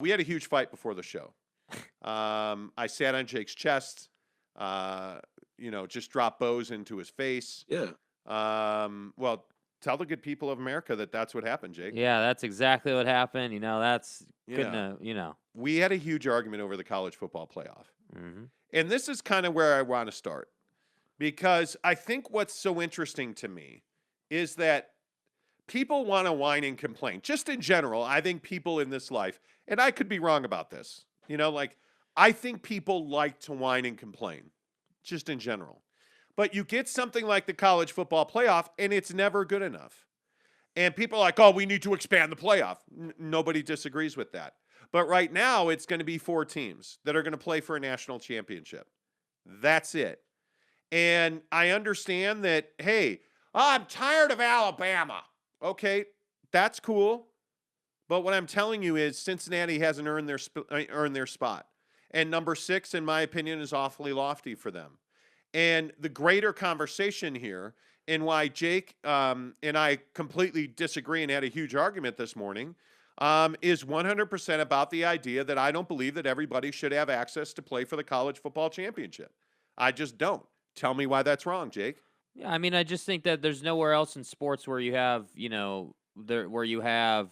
We had a huge fight before the show. I sat on Jake's chest, just dropped bows into his face. Yeah. Well, tell the good people of America that that's what happened, Jake. Yeah, that's exactly what happened. That's Yeah. couldn't have. We had a huge argument over the college football playoff. Mm-hmm. And this is kind of where I want to start, because I think what's so interesting to me is that people want to whine and complain. Just in general, I think people in this life, and I could be wrong about this, I think people like to whine and complain, just in general. But you get something like the college football playoff, and it's never good enough. And people are like, oh, we need to expand the playoff. Nobody disagrees with that. But right now, it's going to be 4 teams that are going to play for a national championship. That's it. And I understand that, hey, I'm tired of Alabama. Okay, that's cool. But what I'm telling you is Cincinnati hasn't earned their spot. And number 6, in my opinion, is awfully lofty for them. And the greater conversation here, and why Jake and I completely disagree and had a huge argument this morning, is 100% about the idea that I don't believe that everybody should have access to play for the college football championship. I just don't. Tell me why that's wrong, Jake. Yeah, I mean, I just think that there's nowhere else in sports where you have, where you have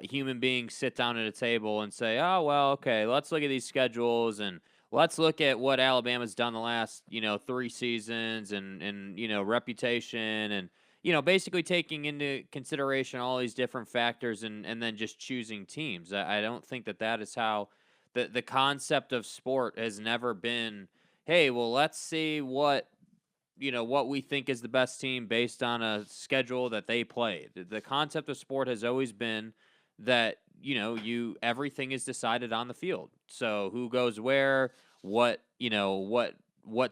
human beings sit down at a table and say, oh, well, okay, let's look at these schedules and let's look at what Alabama's done the last, 3 seasons and reputation and, basically taking into consideration all these different factors and then just choosing teams. I don't think that is how the concept of sport has never been, hey, well, let's see what we think is the best team based on a schedule that they played. The concept of sport has always been that, everything is decided on the field. So who goes where, what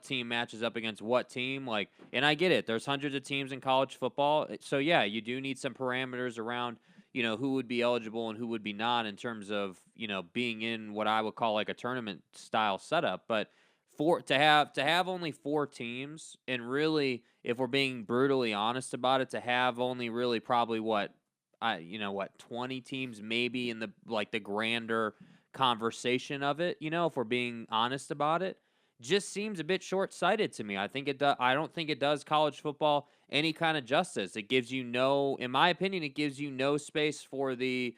team matches up against what team, and I get it. There's hundreds of teams in college football. So yeah, you do need some parameters around, who would be eligible and who would be not in terms of, being in what I would call like a tournament style setup. But to have only 4 teams, and really, if we're being brutally honest about it, to have only really probably 20 teams maybe in the grander conversation of it, if we're being honest about it, just seems a bit short-sighted to me. I don't think it does college football any kind of justice. It gives you in my opinion, it gives you no space for the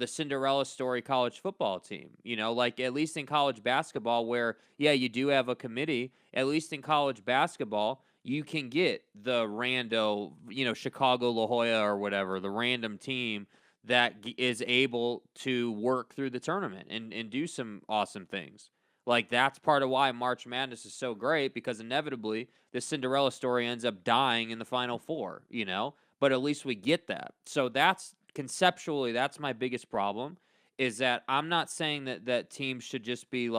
Cinderella story college football team, at least in college basketball where, yeah, you do have a committee. At least in college basketball, you can get the rando, Chicago La Jolla or whatever, the random team that is able to work through the tournament and do some awesome things. That's part of why March Madness is so great, because inevitably the Cinderella story ends up dying in the Final Four, but at least we get that. So conceptually, that's my biggest problem, is that I'm not saying that teams should just be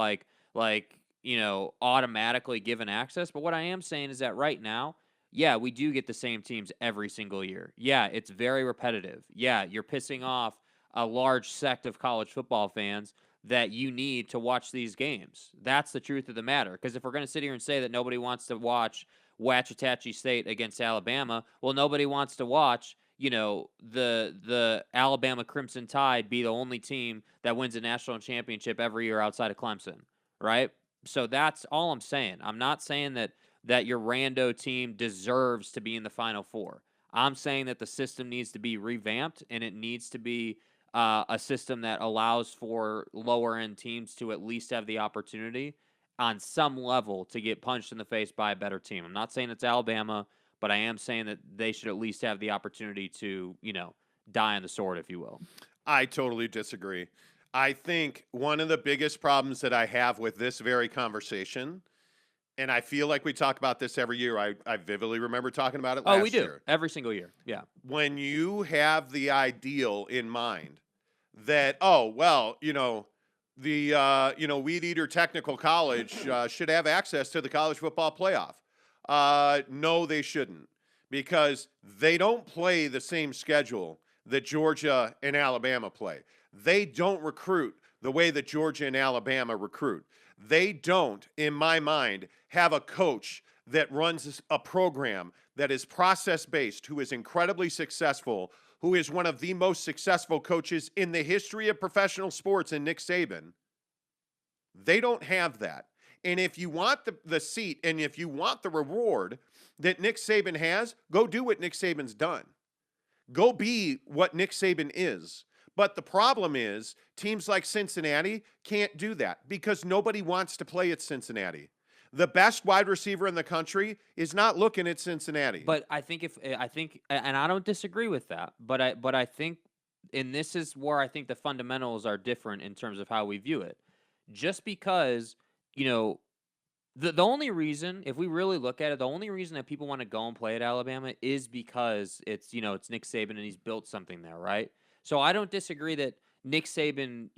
automatically given access. But what I am saying is that right now, yeah, we do get the same teams every single year. Yeah, it's very repetitive. Yeah, you're pissing off a large sect of college football fans that you need to watch these games. That's the truth of the matter. Because if we're going to sit here and say that nobody wants to watch Ouachita State against Alabama, well, nobody wants to watch the Alabama Crimson Tide be the only team that wins a national championship every year outside of Clemson, right? So that's all I'm saying. I'm not saying that your rando team deserves to be in the Final Four. I'm saying that the system needs to be revamped, and it needs to be a system that allows for lower-end teams to at least have the opportunity on some level to get punched in the face by a better team. I'm not saying it's Alabama, but I am saying that they should at least have the opportunity to, die on the sword, if you will. I totally disagree. I think one of the biggest problems that I have with this very conversation, and I feel like we talk about this every year. I vividly remember talking about it last year. Oh, we do. Every single year. Yeah. When you have the ideal in mind that, the Weed Eater Technical College should have access to the college football playoff. No, they shouldn't, because they don't play the same schedule that Georgia and Alabama play. They don't recruit the way that Georgia and Alabama recruit. They don't, in my mind, have a coach that runs a program that is process-based, who is incredibly successful, who is one of the most successful coaches in the history of professional sports, and Nick Saban, they don't have that. And if you want the seat and if you want the reward that Nick Saban has, go do what Nick Saban's done. Go be what Nick Saban is. But the problem is teams like Cincinnati can't do that because nobody wants to play at Cincinnati. The best wide receiver in the country is not looking at Cincinnati. But I think and I don't disagree with that, but I think, and this is where I think the fundamentals are different in terms of how we view it. Just because, the only reason, if we really look at it, the only reason that people want to go and play at Alabama is because it's Nick Saban and he's built something there, right? So I don't disagree that Nick Saban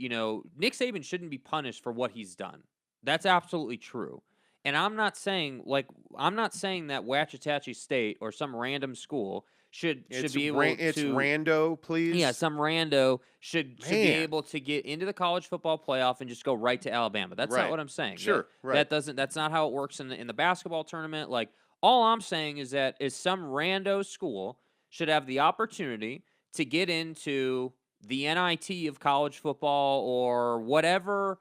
shouldn't be punished for what he's done. That's absolutely true. And I'm not saying that Waxahachie State or some random school should be able to. It's rando, please. Yeah, some rando should be able to get into the college football playoff and just go right to Alabama. That's not what I'm saying. Sure, right. That's not how it works in the basketball tournament. Like, all I'm saying is that some rando school should have the opportunity to get into the NIT of college football or whatever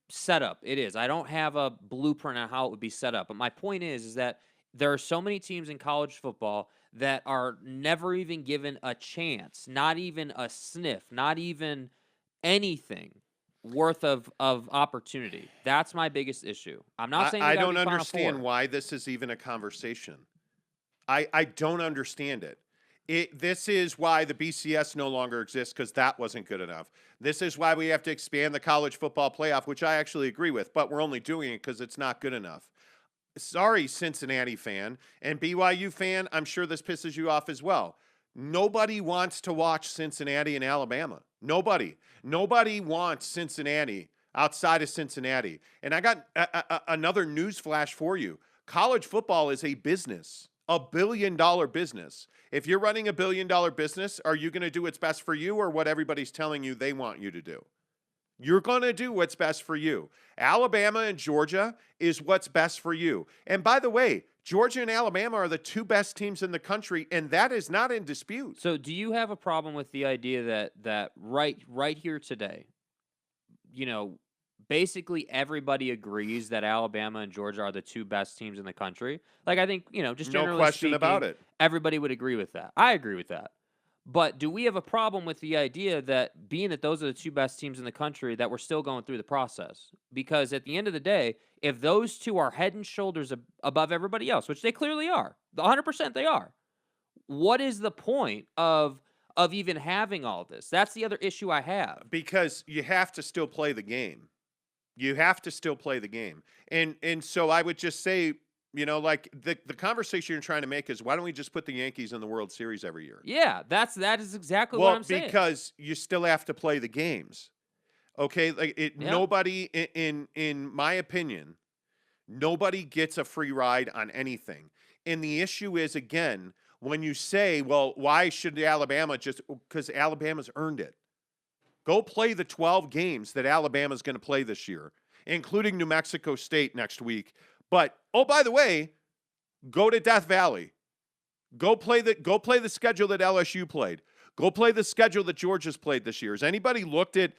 setup it is. I don't have a blueprint on how it would be set up, but my point is that there are so many teams in college football that are never even given a chance, not even a sniff, not even anything worth of opportunity. That's my biggest issue. I'm not saying I don't understand why this is even a conversation. I don't understand it. This is why the BCS no longer exists, because that wasn't good enough. This is why we have to expand the college football playoff, which I actually agree with, but we're only doing it because it's not good enough. Sorry, Cincinnati fan and BYU fan, I'm sure this pisses you off as well. Nobody wants to watch Cincinnati and Alabama. Nobody wants Cincinnati outside of Cincinnati. And I got another news flash for you. College football is a business. $1 billion business. If you're running $1 billion business, are you going to do what's best for you or what everybody's telling you they want you to do? You're going to do what's best for you. Alabama and Georgia is what's best for you. And by the way, Georgia and Alabama are the two best teams in the country, and that is not in dispute. So do you have a problem with the idea that right here today, basically everybody agrees that Alabama and Georgia are the two best teams in the country? Like, I think, just generally no question speaking, about it. Everybody would agree with that. I agree with that. But do we have a problem with the idea that being that those are the two best teams in the country, that we're still going through the process? Because at the end of the day, if those two are head and shoulders above everybody else, which they clearly are, 100% they are, what is the point of even having all this? That's the other issue I have. Because you have to still play the game. You have to still play the game. And so I would just say, like the conversation you're trying to make is, why don't we just put the Yankees in the World Series every year? Yeah, that is exactly what I'm saying. Well, because you still have to play the games. Okay? Like nobody, in my opinion, nobody gets a free ride on anything. And the issue is, again, when you say, well, why should Alabama because Alabama's earned it. Go play the 12 games that Alabama's going to play this year, including New Mexico State next week. But, oh, by the way, go to Death Valley. Go play the schedule that LSU played. Go play the schedule that Georgia's played this year. Has anybody looked at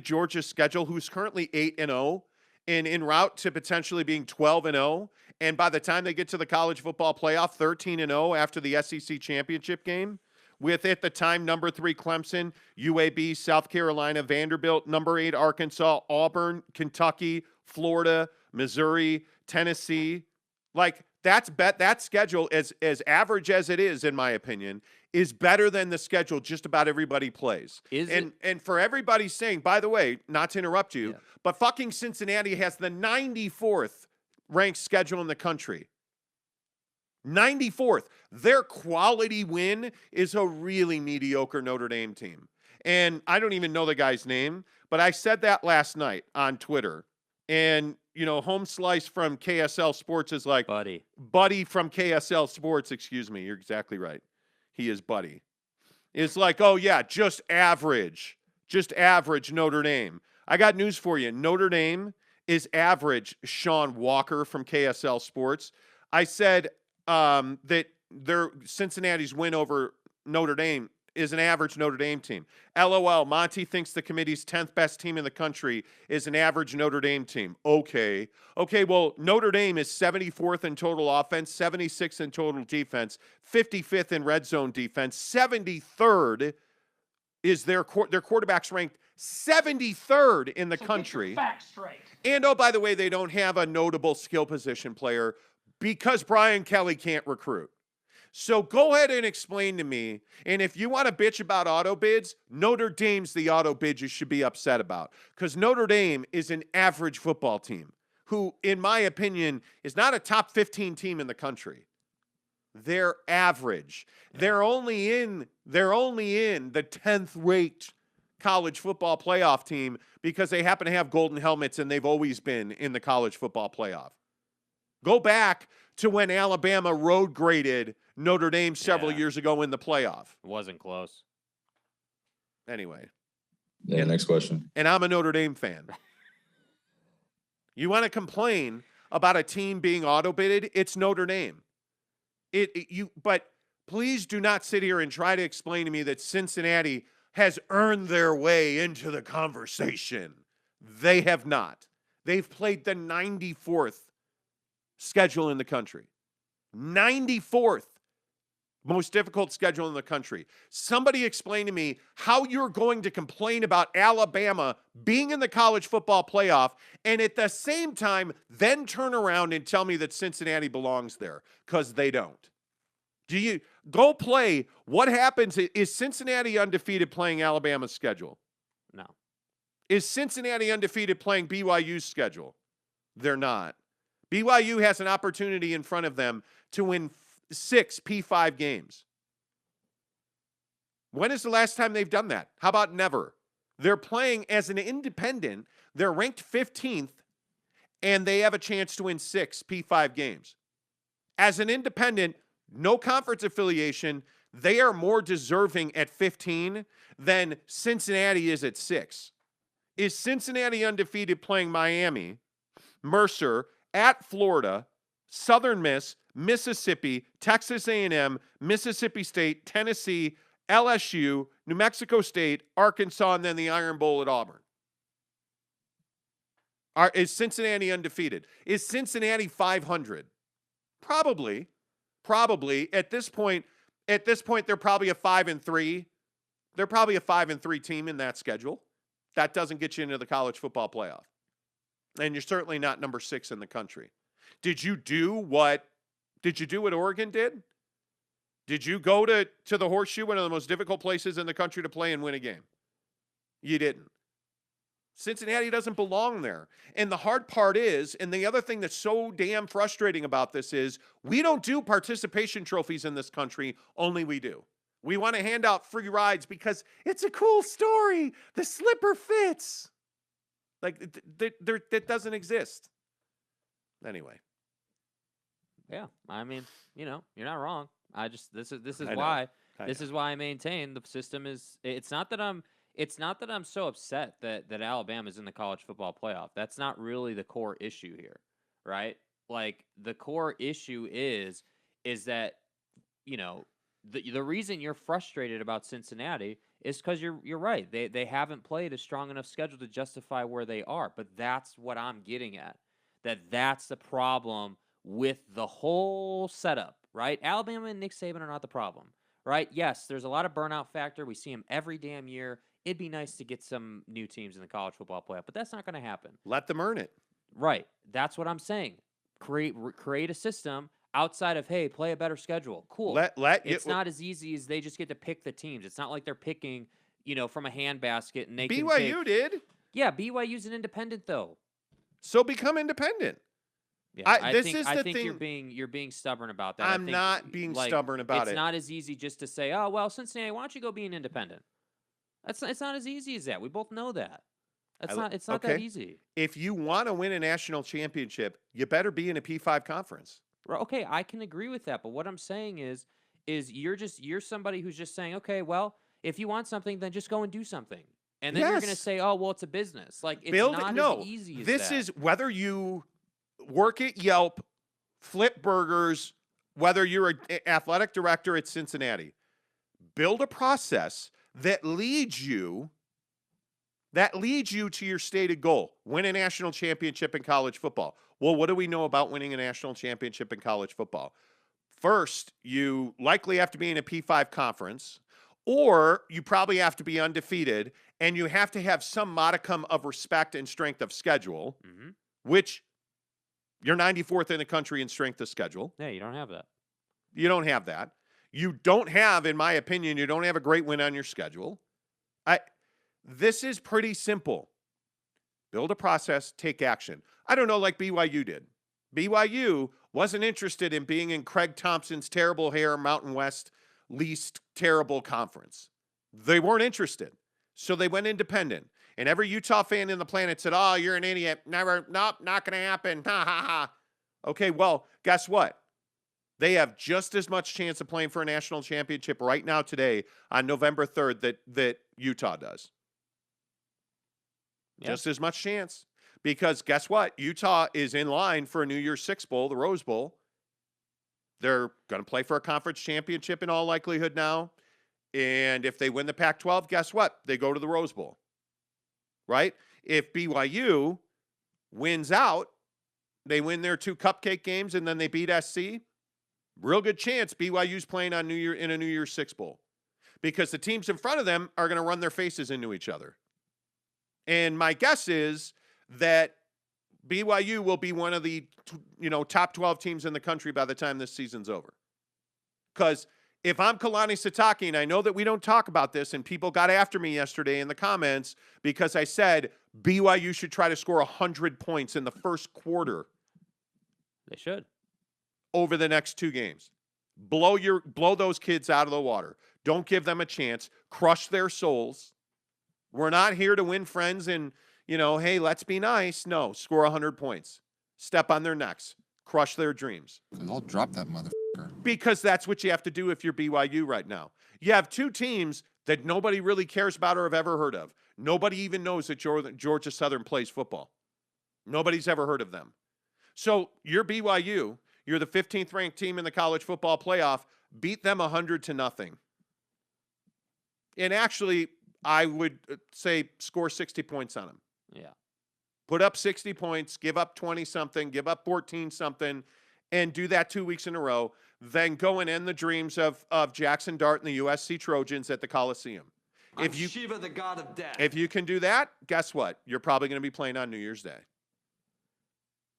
Georgia's schedule, who's currently 8-0 and en route to potentially being 12-0? And by the time they get to the college football playoff, 13-0 after the SEC championship game, with at the time number 3 Clemson, UAB, South Carolina, Vanderbilt, number 8 Arkansas, Auburn, Kentucky, Florida, Missouri, Tennessee. Like, that schedule, as average as it is, in my opinion, is better than the schedule just about everybody plays. And for everybody saying, by the way, not to interrupt you, but fucking Cincinnati has the 94th ranked schedule in the country. 94th. Their quality win is a really mediocre Notre Dame team. And I don't even know the guy's name, but I said that last night on Twitter. And, Home Slice from KSL Sports is like, Buddy from KSL Sports, excuse me, you're exactly right. He is Buddy. It's like, oh yeah, just average Notre Dame. I got news for you. Notre Dame is average, Sean Walker from KSL Sports. I said that Cincinnati's win over Notre Dame is an average Notre Dame team. LOL, Monty thinks the committee's 10th best team in the country is an average Notre Dame team. Okay, well, Notre Dame is 74th in total offense, 76th in total defense, 55th in red zone defense, 73rd is their quarterback's ranked 73rd in the country. Get your facts straight. And, oh, by the way, they don't have a notable skill position player because Brian Kelly can't recruit. So go ahead and explain to me, and if you want to bitch about auto bids, Notre Dame's the auto bid you should be upset about, because Notre Dame is an average football team who, in my opinion, is not a top 15 team in the country. They're average. They're only in the 10th ranked college football playoff team because they happen to have golden helmets and they've always been in the college football playoff. Go back to when Alabama road graded Notre Dame several years ago in the playoff. It wasn't close. Anyway. Yeah, next question. And I'm a Notre Dame fan. You want to complain about a team being auto-bidded? It's Notre Dame. But please do not sit here and try to explain to me that Cincinnati has earned their way into the conversation. They have not. They've played the 94th schedule in the country. 94th most difficult schedule in the country. Somebody explain to me how you're going to complain about Alabama being in the college football playoff and at the same time then turn around and tell me that Cincinnati belongs there, because they don't. Do you go play? What happens? Is Cincinnati undefeated playing Alabama's schedule? No. Is Cincinnati undefeated playing BYU's schedule? They're not. BYU has an opportunity in front of them to win 6 P5 games. When is the last time they've done that? How about never? They're playing as an independent. They're ranked 15th, and they have a chance to win 6 P5 games. As an independent, no conference affiliation, they are more deserving at 15 than Cincinnati is at 6. Is Cincinnati undefeated playing Miami, Mercer, at Florida, Southern Miss, Mississippi, Texas A&M, Mississippi State, Tennessee, LSU, New Mexico State, Arkansas, and then the Iron Bowl at Auburn? Is Cincinnati undefeated? Is Cincinnati 500? Probably. At this point, they're probably a 5-3. They're probably a 5-3 team in that schedule. That doesn't get you into the college football playoff. And you're certainly not number 6 in the country. Did you do what Oregon did? Did you go to the Horseshoe, one of the most difficult places in the country to play and win a game? You didn't. Cincinnati doesn't belong there. And the hard part is, and the other thing that's so damn frustrating about this is, we don't do participation trophies in this country, only we do. We want to hand out free rides because it's a cool story. The slipper fits. Like, that doesn't exist. Anyway. Yeah, I mean, you're not wrong. This is I know. why I maintain the system is. It's not that I'm so upset that Alabama's in the college football playoff. That's not really the core issue here, right? Like, the core issue is that the reason you're frustrated about Cincinnati is because you're right. They haven't played a strong enough schedule to justify where they are. But that's what I'm getting at. That's the problem with the whole setup, right? Alabama and Nick Saban are not the problem, right? Yes, there's a lot of burnout factor. We see them every damn year. It'd be nice to get some new teams in the college football playoff, but that's not going to happen. Let them earn it. Right. That's what I'm saying. Create a system outside of, hey, play a better schedule. Cool. It's not as easy as they just get to pick the teams. It's not like they're picking, from a handbasket and they can pick. BYU did. Yeah, BYU's an independent though. So become independent. Yeah, I think you're being stubborn about that. I'm not being stubborn about it. It's not as easy just to say, oh well, Cincinnati, why don't you go be an independent? It's not as easy as that. We both know that. It's not that easy. If you want to win a national championship, you better be in a P5 conference. Okay, I can agree with that, but what I'm saying is you're somebody who's just saying, okay, well, if you want something, then just go and do something. And then you're going to say, oh, well, it's a business. Like, it's not as easy as that. This is whether you work at Yelp, flip burgers, whether you're an athletic director at Cincinnati. build a process that leads you to your stated goal, win a national championship in college football. Well, what do we know about winning a national championship in college football? First, you likely have to be in a P5 conference, or you probably have to be undefeated, and you have to have some modicum of respect and strength of schedule, which you're 94th in the country in strength of schedule. Yeah, you don't have that. You don't have that. You don't have, in my opinion, you don't have a great win on your schedule. This is pretty simple. Build a process, take action. I don't know, like BYU did. BYU wasn't interested in being in Craig Thompson's terrible hair Mountain West least terrible conference. They weren't interested. So they went independent. And every Utah fan in the planet said, "Oh, you're an idiot. Never, nope, not going to happen. Ha, ha, ha." Okay, well, guess what? They have just as much chance of playing for a national championship right now today on November 3rd that Utah does. Yeah. Just as much chance. Because guess what? Utah is in line for a New Year's Six Bowl, the Rose Bowl. They're going to play for a conference championship in all likelihood now. And if they win the Pac-12, guess what? They go to the Rose Bowl. Right? If BYU wins out, they win their 2 cupcake games and then they beat SC, real good chance BYU's playing on in a New Year's Six Bowl. Because the teams in front of them are going to run their faces into each other. And my guess is that BYU will be one of the top 12 teams in the country by the time this season's over. Because if I'm Kalani Sitake, and I know that we don't talk about this, and people got after me yesterday in the comments because I said BYU should try to score 100 points in the first quarter. They should. Over the next 2 games. Blow those kids out of the water. Don't give them a chance. Crush their souls. We're not here to win friends and, hey, let's be nice. No, score 100 points. Step on their necks. Crush their dreams. Because I'll drop that motherfucker. Because that's what you have to do if you're BYU right now. You have 2 teams that nobody really cares about or have ever heard of. Nobody even knows that Georgia Southern plays football. Nobody's ever heard of them. So you're BYU. You're the 15th ranked team in the college football playoff. Beat them 100-0. And actually, I would say score 60 points on them. Yeah. Put up 60 points, give up 20-something, give up 14-something, and do that 2 weeks in a row. Then go and end the dreams of Jackson Dart and the USC Trojans at the Coliseum. Shiva, the god of death. If you can do that, guess what? You're probably going to be playing on New Year's Day.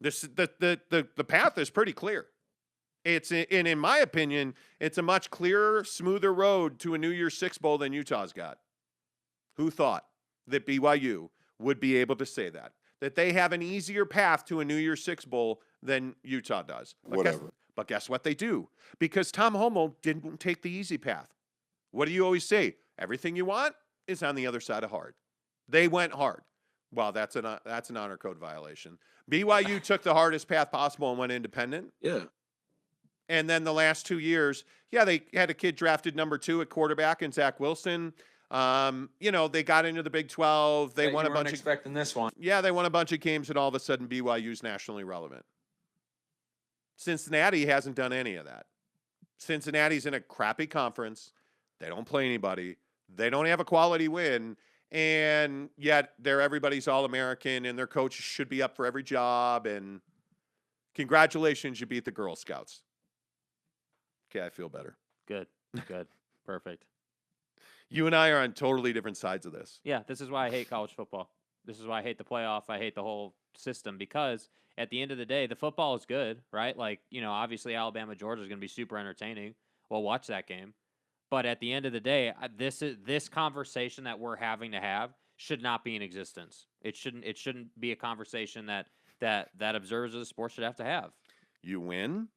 The path is pretty clear. And in my opinion, it's a much clearer, smoother road to a New Year's Six Bowl than Utah's got. Who thought that BYU would be able to say that? That they have an easier path to a New Year's Six Bowl than Utah does. But guess what they do? Because Tom Homo didn't take the easy path. What do you always say? Everything you want is on the other side of hard. They went hard. Well, that's an honor code violation. BYU took the hardest path possible and went independent. Yeah. And then the last 2 years, they had a kid drafted number 2 at quarterback in Zach Wilson. They got into the Big 12. They won a bunch expecting this one. Yeah, they won a bunch of games, and all of a sudden BYU's nationally relevant. Cincinnati hasn't done any of that. Cincinnati's in a crappy conference. They don't play anybody. They don't have a quality win, and yet they're everybody's All-American, and their coach should be up for every job. And congratulations, you beat the Girl Scouts. Okay, I feel better. Good. Perfect. You and I are on totally different sides of this. Yeah, this is why I hate college football. This is why I hate the playoff. I hate the whole system because at the end of the day, the football is good, right? Like, obviously Alabama, Georgia is going to be super entertaining. Well, watch that game. But at the end of the day, this conversation that we're having to have should not be in existence. It shouldn't be a conversation that observers of the sport should have to have. You win,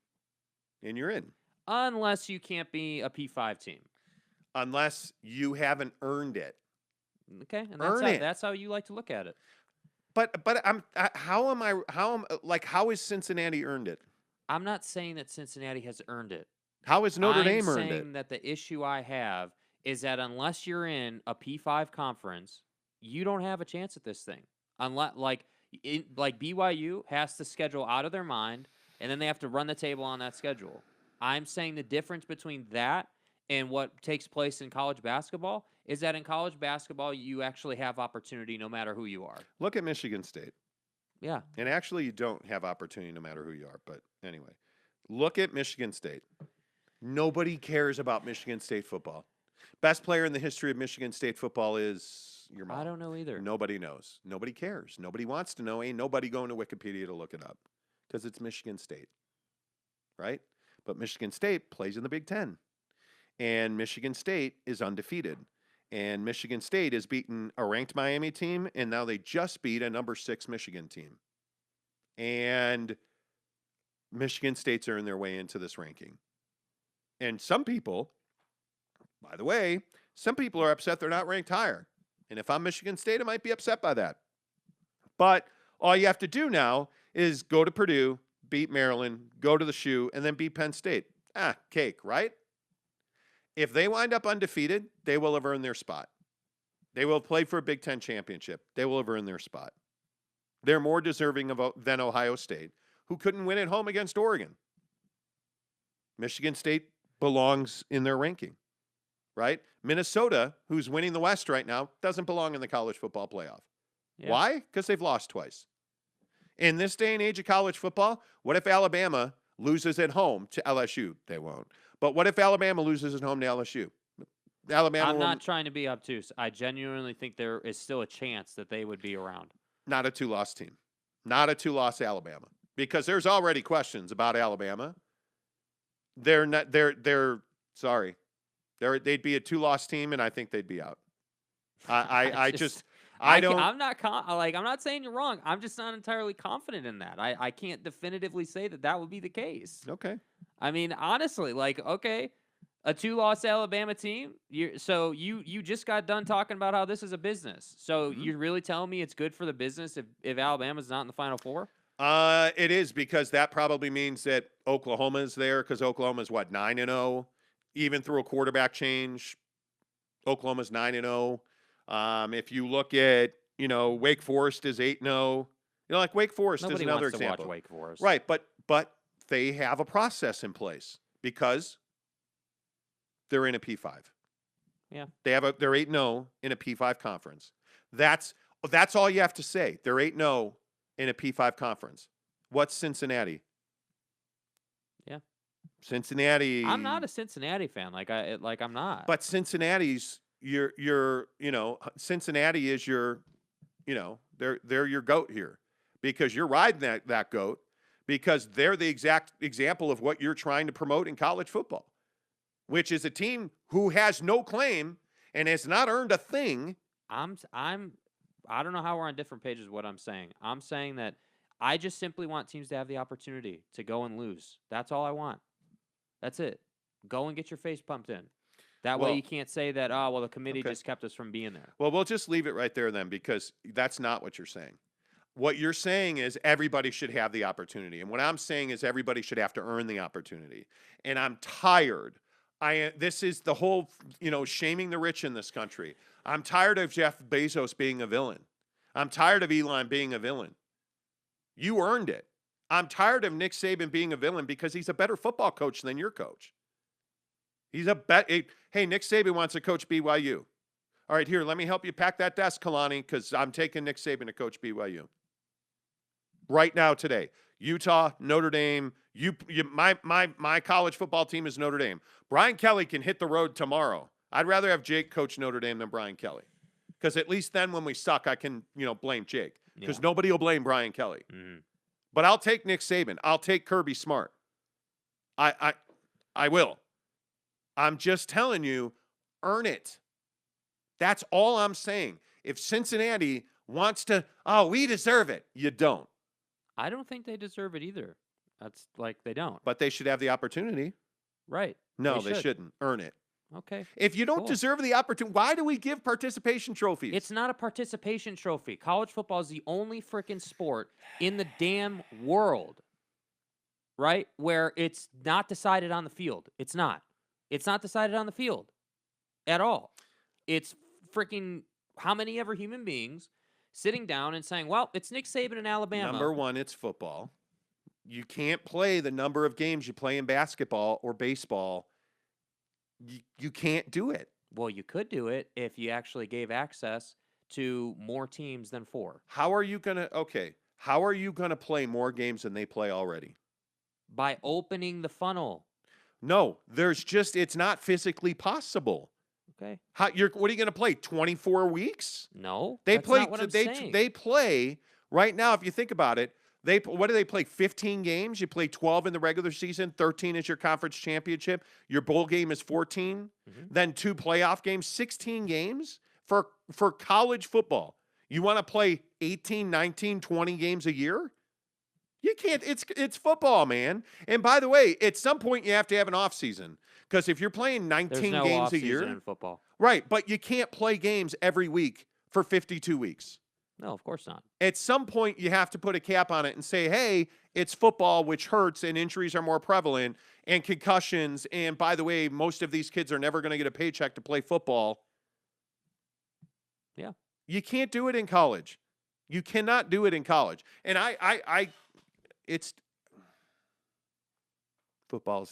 and you're in. Unless you can't be a P5 team. Unless you haven't earned it. Okay, and that's how you like to look at it. But how has Cincinnati earned it? I'm not saying that Cincinnati has earned it. How has Notre Dame earned it? I'm saying that the issue I have is that unless you're in a P5 conference, you don't have a chance at this thing. Unless like BYU has to schedule out of their mind, and then they have to run the table on that schedule. I'm saying the difference between that and what takes place in college basketball is that in college basketball, you actually have opportunity no matter who you are. Look at Michigan State. Yeah. And actually, you don't have opportunity no matter who you are. But anyway, look at Michigan State. Nobody cares about Michigan State football. Best player in the history of Michigan State football is your mom. I don't know either. Nobody knows. Nobody cares. Nobody wants to know. Ain't nobody going to Wikipedia to look it up because it's Michigan State, right? But Michigan State plays in the Big Ten, and Michigan State is undefeated. And Michigan State has beaten a ranked Miami team, and now they just beat a number 6 Michigan team. And Michigan State's earned their way into this ranking. And some people, by the way, some people are upset they're not ranked higher. And if I'm Michigan State, I might be upset by that. But all you have to do now is go to Purdue, beat Maryland, go to the shoe, and then beat Penn State. Cake, right? If they wind up undefeated, they will have earned their spot. They will play for a Big Ten championship. They will have earned their spot. They're more deserving than Ohio State, who couldn't win at home against Oregon. Michigan State belongs in their ranking, right? Minnesota, who's winning the West right now, doesn't belong in the college football playoff. Yeah. Why? Because they've lost twice. In this day and age of college football, what if Alabama loses at home to LSU? They won't. But what if Alabama loses at home to LSU? I'm not trying to be obtuse. I genuinely think there is still a chance that they would be around. Not a 2-loss team. Not a 2-loss Alabama. Because there's already questions about Alabama. They'd be a 2-loss team, and I think they'd be out. I'm not saying you're wrong. I'm just not entirely confident in that. I can't definitively say that would be the case. Okay. I mean, honestly, a 2-loss Alabama team. You just got done talking about how this is a business. So you're really telling me it's good for the business if Alabama's not in the Final Four? It is, because that probably means that Oklahoma is there, because Oklahoma's 9-0, even through a quarterback change. Oklahoma's 9-0. If you look at, Wake Forest is 8-0. Wake Forest is another example. Nobody wants to watch Wake Forest. Right, but they have a process in place because they're in a P5. Yeah. They're 8-0 in a P5 conference. That's all you have to say. They're 8-0 in a P5 conference. What's Cincinnati? Yeah. Cincinnati. I'm not a Cincinnati fan. I'm not. But Cincinnati's Cincinnati is your, they're your goat here, because you're riding that goat, because they're the exact example of what you're trying to promote in college football, which is a team who has no claim and has not earned a thing. I don't know how we're on different pages. What I'm saying. I'm saying that I just simply want teams to have the opportunity to go and lose. That's all I want. That's it. Go and get your face pumped in. That way you can't say that, the committee just kept us from being there. Well, we'll just leave it right there then, because that's not what you're saying. What you're saying is everybody should have the opportunity. And what I'm saying is everybody should have to earn the opportunity. And I'm tired. This is the whole, shaming the rich in this country. I'm tired of Jeff Bezos being a villain. I'm tired of Elon being a villain. You earned it. I'm tired of Nick Saban being a villain because he's a better football coach than your coach. Hey, Nick Saban wants to coach BYU. All right, here, let me help you pack that desk, Kalani, because I'm taking Nick Saban to coach BYU. Right now, today. Utah, Notre Dame. My college football team is Notre Dame. Brian Kelly can hit the road tomorrow. I'd rather have Jake coach Notre Dame than Brian Kelly, because at least then when we suck, I can blame Jake, because nobody will blame Brian Kelly. Mm-hmm. But I'll take Nick Saban. I'll take Kirby Smart. I will. I'm just telling you, earn it. That's all I'm saying. If Cincinnati wants to, we deserve it, you don't. I don't think they deserve it either. That's they don't. But they should have the opportunity. Right. No, they shouldn't. Earn it. Okay. If you don't deserve the opportunity, why do we give participation trophies? It's not a participation trophy. College football is the only freaking sport in the damn world, right, where it's not decided on the field. It's not. It's not decided on the field at all. It's freaking how many ever human beings sitting down and saying, well, it's Nick Saban in Alabama. Number one, it's football. You can't play the number of games you play in basketball or baseball You can't do it. Well, you could do it if you actually gave access to more teams than 4. How are you going to play more games than they play already? By opening the funnel. No, it's not physically possible. Okay. What are you going to play? 24 weeks? No. They that's play. not what I'm they saying. they play right now. If you think about it, what do they play? 15 games. You play 12 in the regular season. 13 is your conference championship. Your bowl game is 14. Then 2 playoff games. 16 games for college football. You want to play 18, 19, 20 games a year? You can't. It's football, man. And by the way, at some point you have to have an off season, because if you're playing 19 There's no games a off-season year in football. right, but you can't play games every week for 52 weeks. No, of course not. At some point, you have to put a cap on it and say, hey, it's football, which hurts, and injuries are more prevalent, and concussions. And by the way, most of these kids are never going to get a paycheck to play football. Yeah. You can't do it in college. You cannot do it in college. And football's